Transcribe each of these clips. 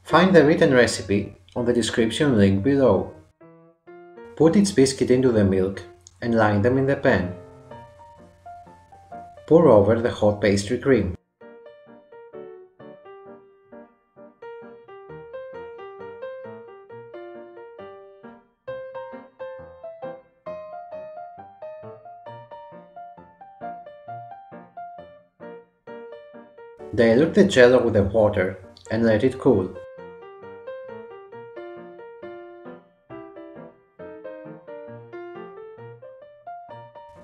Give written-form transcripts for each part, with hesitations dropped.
Find the written recipe on the description link below. Put each biscuit into the milk and line them in the pan. Pour over the hot pastry cream. Dilute the jello with the water and let it cool.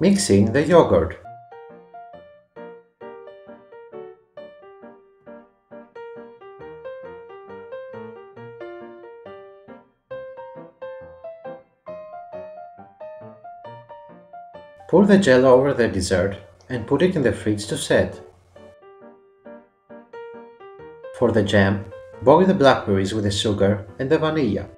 Mix in the yogurt. Pour the jello over the dessert and put it in the fridge to set. For the jam, boil the blackberries with the sugar and the vanilla.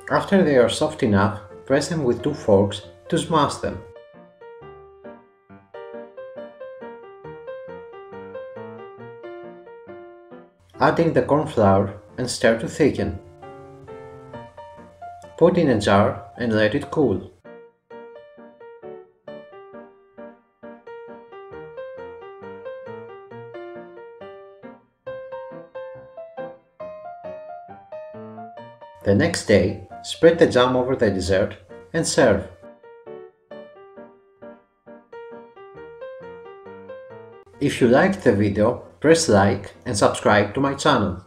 After they are soft enough, press them with 2 forks to smash them. Add in the corn flour and stir to thicken. Put in a jar and let it cool. The next day, spread the jam over the dessert and serve. If you liked the video, press like and subscribe to my channel.